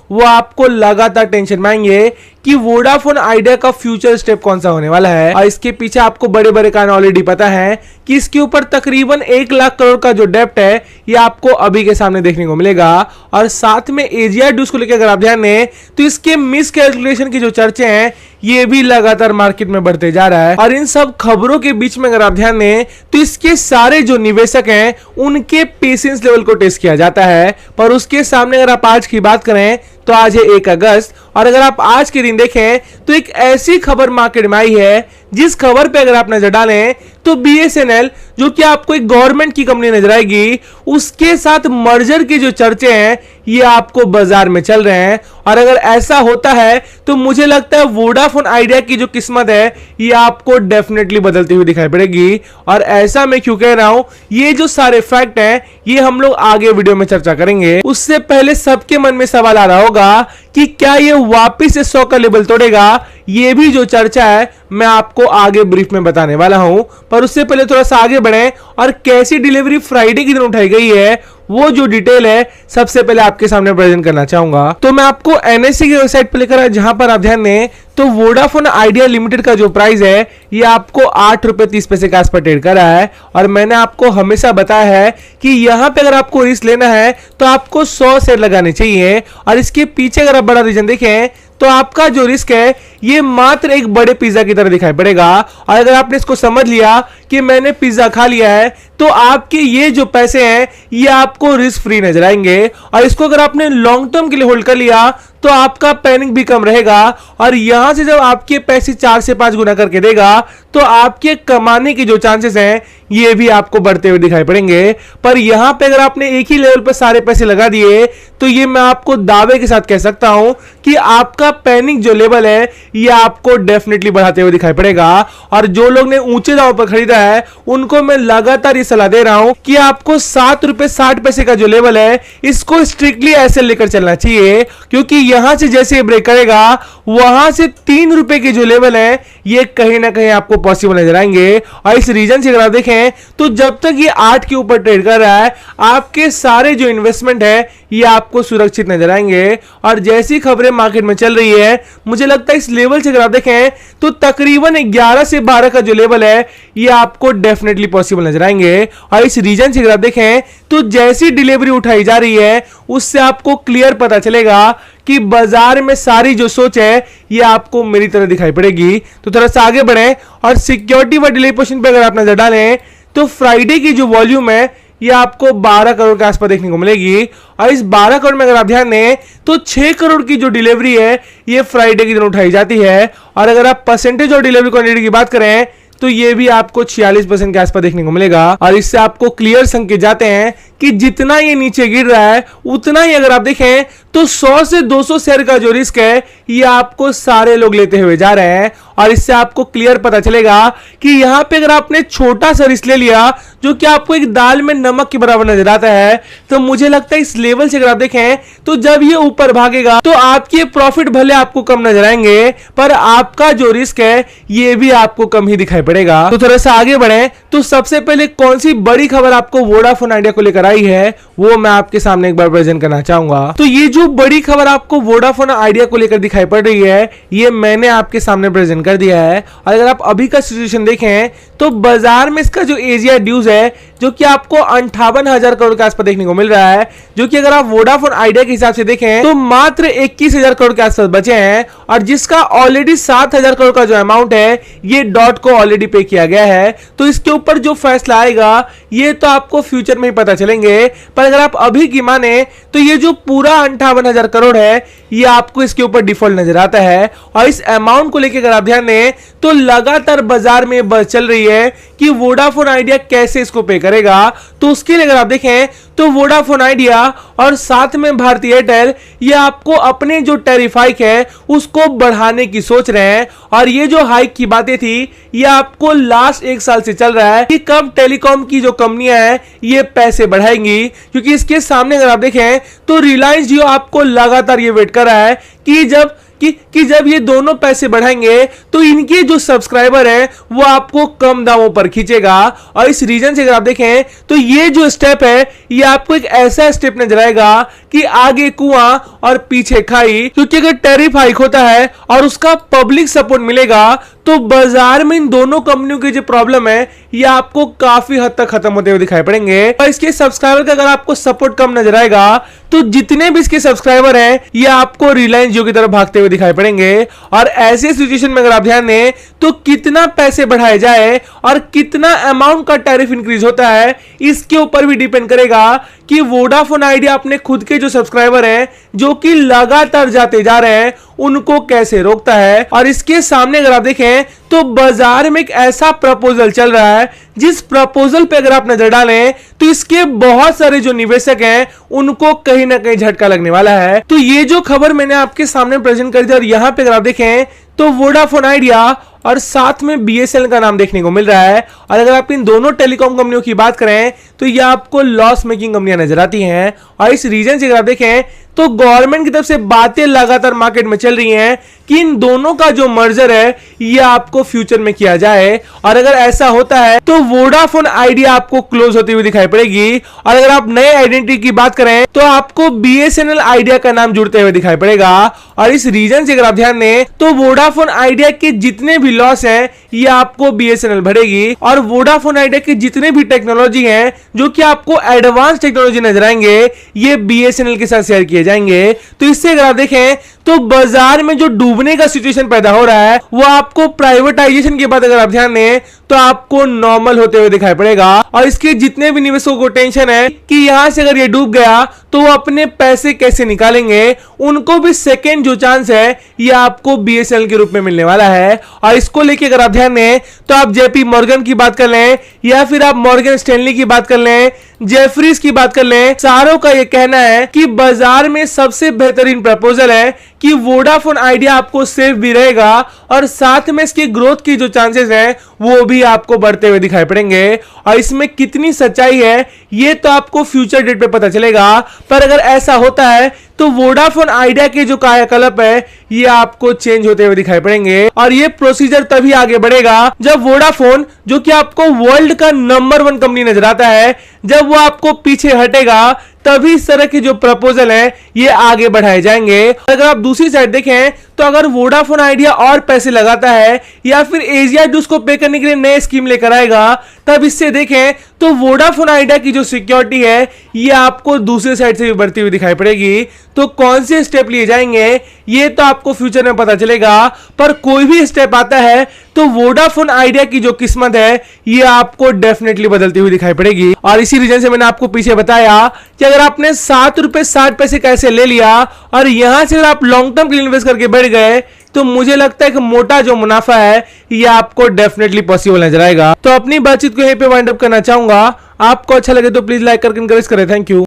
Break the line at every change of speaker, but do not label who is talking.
वो आपको लगातार टेंशन में आएंगे कि वोडाफोन आइडिया का फ्यूचर स्टेप कौन सा होने वाला है। और इसके पीछे आपको बड़े बड़े कारण ऑलरेडी पता है कि इसके ऊपर तकरीबन 1 लाख करोड़ का जो डेप्ट है ये आपको अभी के सामने देखने को मिलेगा। और साथ में एजीआर ड्यूज को लेकर अगर आप ध्यान दें तो इसके मिस कैलकुलेशन की जो चर्चे हैं ये भी लगातार मार्केट में बढ़ते जा रहा है। और इन सब खबरों के बीच में अगर आप ध्यान दें तो इसके सारे जो निवेशक हैं उनके पेशेंस लेवल को टेस्ट किया जाता है। पर उसके सामने अगर आप आज की बात करें तो आज है 1 अगस्त, और अगर आप आज के दिन देखें तो एक ऐसी खबर मार्केट में आई है जिस खबर पे अगर आप नजर डालें तो बीएसएनएल जो कि आपको एक गवर्नमेंट की कंपनी नजर आएगी उसके साथ मर्जर की जो चर्चे हैं ये आपको बाजार में चल रहे हैं। और अगर ऐसा होता है तो मुझे लगता है वोडाफोन आइडिया की जो किस्मत है ये आपको डेफिनेटली बदलती हुई दिखाई पड़ेगी। और ऐसा मैं क्यों कह रहा हूं, ये जो सारे फैक्ट हैं ये हम लोग आगे वीडियो में चर्चा करेंगे। उससे पहले सबके मन में सवाल आ रहा होगा कि क्या ये वापिस से 100 का लेवल तोड़ेगा, ये भी जो चर्चा है मैं आपको आगे ब्रीफ में बताने वाला हूं। पर उससे पहले थोड़ा सा आगे बढ़ें और कैसी डिलीवरी फ्राइडे की दिन उठाई गई है वो जो डिटेल है सबसे पहले आपके सामने प्रेजेंट करना चाहूंगा। तो मैं आपको एनएससी की वेबसाइट पर लेकर आया जहां पर आप ध्यान दें तो वोडाफोन आइडिया लिमिटेड का जो प्राइस है ये आपको 8 रुपए 30 पैसे के आसपास ट्रेड कर रहा है। और मैंने आपको हमेशा बताया है कि यहां पे अगर आपको रिस्क लेना है तो आपको 100 शेयर लगाने चाहिए। और इसके पीछे अगर आप बड़ा रीजन देखें तो आपका जो रिस्क है ये मात्र एक बड़े पिज्जा की तरह दिखाई पड़ेगा। और अगर आपने इसको समझ लिया कि मैंने पिज्जा खा लिया है तो आपके ये जो पैसे हैं ये आपको रिस्क फ्री नजर आएंगे। और इसको अगर आपने लॉन्ग टर्म के लिए होल्ड कर लिया तो आपका पैनिक भी कम रहेगा। और यहां से जब आपके पैसे 4 से 5 गुना करके देगा तो आपके कमाने के जो चांसेस हैं ये भी आपको बढ़ते हुए दिखाई पड़ेंगे। पर यहां पे अगर आपने एक ही लेवल पर सारे पैसे लगा दिए तो ये मैं आपको दावे के साथ कह सकता हूं कि आपका पैनिक जो लेवल है ये आपको डेफिनेटली बढ़ाते हुए दिखाई पड़ेगा। और जो लोग ने ऊंचे दाव पर खरीदा है उनको मैं लगातार ये सलाह दे रहा हूं कि आपको 7 रुपए 60 पैसे का जो लेवल है इसको स्ट्रिक्टली ऐसे लेकर चलना चाहिए, क्योंकि यहां से जैसे ब्रेक करेगा वहां से 3 रुपए के जो लेवल है ये कहीं ना कहीं आपको पॉसिबल नजर आएंगे। और इस रीजन से अगर आप देखें तो जब तक ये 8 के ऊपर ट्रेड कर रहा है आपके सारे जो इन्वेस्टमेंट है ये आपको सुरक्षित नजर आएंगे। और जैसी खबरें मार्केट में चल रही है मुझे लगता है इस लेवल से अगर आप देखें तो तकरीबन 11 से 12 का जो लेवल है ये आपको डेफिनेटली पॉसिबल नजर आएंगे। और इस रीजन से अगर आप देखें तो जैसी डिलीवरी उठाई जा रही है उससे आपको क्लियर पता चलेगा कि बाजार में सारी जो सोच है ये आपको मेरी तरह दिखाई पड़ेगी। तो थोड़ा सा आगे बढ़ें और सिक्योरिटी व डिले पोजीशन पे अगर आप नजर डालें तो फ्राइडे की जो वॉल्यूम है ये आपको 12 करोड़ के आसपास देखने को मिलेगी। और इस 12 करोड़ में अगर आप ध्यान दें तो 6 करोड़ की जो डिलीवरी है ये फ्राइडे की दिन उठाई जाती है। और अगर आप परसेंटेज और डिलीवरी क्वांटिटी की बात करें तो ये भी आपको 46% के आसपास देखने को मिलेगा। और इससे आपको क्लियर संकेत जाते हैं कि जितना ये नीचे गिर रहा है उतना ही अगर आप देखें तो 100 से 200 शेयर का जो रिस्क है ये आपको सारे लोग लेते हुए जा रहे हैं। और इससे आपको क्लियर पता चलेगा कि यहां पे अगर आपने छोटा सा रिस्क ले लिया जो कि आपको एक दाल में नमक के बराबर नजर आता है तो मुझे लगता है इस लेवल से अगर आप देखें तो जब ये ऊपर भागेगा तो आपके प्रॉफिट भले आपको कम नजर आएंगे पर आपका जो रिस्क है ये भी आपको कम ही दिखाई पड़ेगा। तो थोड़ा सा आगे बढ़े तो सबसे पहले कौन सी बड़ी खबर आपको वोडाफोन आइडिया को लेकर आई है वो मैं आपके सामने एक बार प्रेजेंट करना चाहूंगा। तो ये जो बड़ी खबर आपको वोडाफोन आइडिया को लेकर दिखाई पड़ रही है ये मैंने आपके सामने प्रेजेंट कर दिया है। और अगर आप अभी का सिचुएशन देखें तो बाजार में इसका जो एजीआर ड्यूज है जो कि आपको 58,000 करोड़ के आसपास देखने को मिल रहा है, जो कि अगर आप वोडाफोन आइडिया के हिसाब से देखें तो मात्र 21,000 करोड़ के आसपास बचे हैं। और जिसका ऑलरेडी 7,000 करोड़ का जो अमाउंट है ये डॉट को ऑलरेडी पे किया गया है। तो इसके ऊपर जो फैसला आएगा ये तो आपको फ्यूचर में ही पता चलेंगे। पर अगर आप अभी की माने तो ये जो पूरा 58,000 करोड़ है ये आपको इसके ऊपर डिफॉल्ट नजर आता है। और इस अमाउंट को लेकर अगर आप ध्यान दें तो लगातार बाजार में बस चल रही है कि वोडाफोन आइडिया कैसे इसको पे करेगा। तो उसके लिए अगर आप देखें तो वोडाफोन आइडिया और साथ में भारती एयरटेल ये आपको अपने जो टैरिफ हाइक है उसको बढ़ाने की सोच रहे हैं। और ये जो हाइक की बातें थी ये आपको लास्ट 1 साल से चल रहा है कि कब टेलीकॉम की जो कंपनियां हैं ये पैसे बढ़ाएंगी, क्योंकि इसके सामने अगर आप देखें तो रिलायंस जियो आपको लगातार ये वेट कर रहा है कि जब ये दोनों पैसे बढ़ाएंगे तो इनके जो सब्सक्राइबर हैं वो आपको कम दामों पर खींचेगा। और इस रीजन से अगर आप देखें तो ये जो स्टेप है ये आपको एक ऐसा स्टेप नजर आएगा कि आगे कुआं और पीछे खाई, क्योंकि अगर टैरिफ हाइक होता है और उसका पब्लिक सपोर्ट मिलेगा तो बाजार में इन दोनों कंपनियों की जो प्रॉब्लम है ये आपको काफी हद तक खत्म होते हुए दिखाई पड़ेंगे। और इसके सब्सक्राइबर का अगर आपको सपोर्ट कम नजर आएगा तो जितने भी इसके सब्सक्राइबर हैं ये आपको रिलायंस जियो की तरफ भागते हुए दिखाई पड़ेंगे। और ऐसे सिचुएशन में अगर आप ध्यान दें तो कितना पैसे बढ़ाए जाए और कितना अमाउंट का टैरिफ इंक्रीज होता है इसके ऊपर भी डिपेंड करेगा कि वोडाफोन आइडिया अपने खुद के जो सब्सक्राइबर हैं जो कि लगातार जाते जा रहे हैं उनको कैसे रोकता है। और इसके सामने अगर आप देखें तो बाजार में एक ऐसा प्रपोजल चल रहा है जिस प्रपोजल पे अगर आप नजर डालें तो इसके बहुत सारे जो निवेशक हैं उनको कहीं ना कहीं झटका लगने वाला है। तो ये जो खबर मैंने आपके सामने प्रेजेंट कर दी और यहां पे अगर आप देखें तो वोडाफोन आइडिया और साथ में बीएसएनएल का नाम देखने को मिल रहा है। और अगर आप इन दोनों टेलीकॉम कंपनियों की बात करें तो ये आपको लॉस मेकिंग कंपनियां नजर आती हैं। और इस रीजन से अगर आप देखें तो गवर्नमेंट की तरफ से बातें लगातार मार्केट में चल रही हैं कि इन दोनों का जो मर्जर है ये आपको फ्यूचर में किया जाए। और अगर ऐसा होता है तो वोडाफोन आइडिया आपको क्लोज होती हुई दिखाई पड़ेगी। और अगर आप नए आइडेंटिटी की बात करें तो आपको बीएसएनएल आइडिया का नाम जुड़ते हुए दिखाई पड़ेगा। और इस रीजन से अगर आप ध्यान दें तो वोडाफोन आइडिया के जितने भी लॉस है ये आपको बीएसएनएल भरेगी। और वोडाफोन आइडिया के जितने भी टेक्नोलॉजी हैं जो कि आपको एडवांस टेक्नोलॉजी नजर आएंगे ये बीएसएनएल के साथ शेयर किए जाएंगे। तो इससे अगर आप देखें तो बाजार में जो डूबने का सिचुएशन पैदा हो रहा है वो आपको प्राइवेटाइजेशन के बाद अगर आप ध्यान दें तो आपको नॉर्मल होते हुए दिखाई पड़ेगा। और इसके जितने भी निवेशकों को टेंशन है कि यहां से अगर ये डूब गया तो वो अपने पैसे कैसे निकालेंगे उनको भी सेकेंड जो चांस है ये आपको बीएसएनएल के रूप में मिलने वाला है। और इसको लेके अगर आप ध्यान दें तो आप जेपी मॉर्गन की बात कर लें या फिर आप मॉर्गन स्टैनली की बात कर लें, जेफरीज की बात कर लें, सारों का यह कहना है कि बाजार में सबसे बेहतरीन प्रपोजल है कि वोडाफोन आइडिया आपको सेफ भी रहेगा और साथ में इसकी ग्रोथ की जो चांसेस हैं वो भी आपको बढ़ते हुए दिखाई पड़ेंगे। और इसमें कितनी सच्चाई है ये तो आपको फ्यूचर डेट पे पता चलेगा। पर अगर ऐसा होता है तो वोडाफोन आइडिया के जो कायाकल्प है ये आपको चेंज होते हुए दिखाई पड़ेंगे। और ये प्रोसीजर तभी आगे बढ़ेगा जब वोडाफोन जो कि आपको वर्ल्ड का नंबर 1 कंपनी नजर आता है जब वो आपको पीछे हटेगा तभी इस तरह के जो प्रपोजल है ये आगे बढ़ाए जाएंगे। अगर आप दूसरी साइड देखें तो अगर वोडाफोन आइडिया और पैसे लगाता है या फिर एशिया डूज को पे करने के लिए नए स्कीम लेकर आएगा तब इससे देखें तो वोडाफोन आइडिया की जो सिक्योरिटी है ये आपको दूसरे साइड से भी बढ़ती हुई दिखाई पड़ेगी। तो कौन से स्टेप लिए जाएंगे ये तो आपको फ्यूचर में पता चलेगा। पर कोई भी स्टेप आता है तो वोडाफोन आइडिया की जो किस्मत है ये आपको डेफिनेटली बदलती हुई दिखाई पड़ेगी। और इसी रीजन से मैंने आपको पीछे बताया कि अगर आपने ₹7.60 कैसे ले लिया और यहां से अगर आप लॉन्ग टर्म के लिए इन्वेस्ट करके बैठ गए तो मुझे लगता है कि मोटा जो मुनाफा है ये आपको डेफिनेटली पॉसिबल नजर आएगा। तो अपनी बातचीत को यहीं पे वाइंड अप करना चाहूंगा। आपको अच्छा लगे तो प्लीज लाइक करके एनकरेज करें। Thank you.